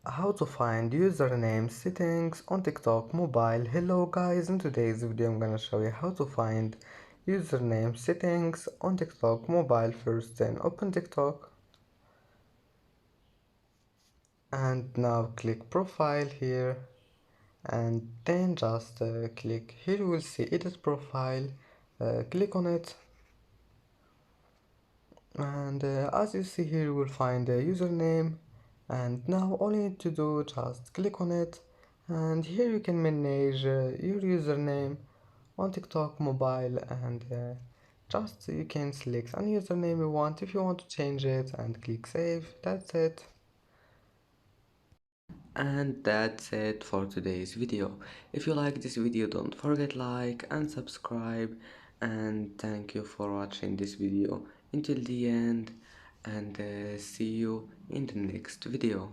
How to find username settings on TikTok mobile. Hello guys, in today's video I'm gonna show you how to find username settings on TikTok mobile. First then open TikTok and now click profile here, and then just click here. You will see edit profile. Click on it, and as you see here you will find a username, and now all you need to do just click on it, and here you can manage your username on TikTok mobile, and just you can select any username you want if you want to change it and click save. That's it. And that's it for today's video. If you like this video, don't forget like and subscribe, and thank you for watching this video until the end, and see you in the next video.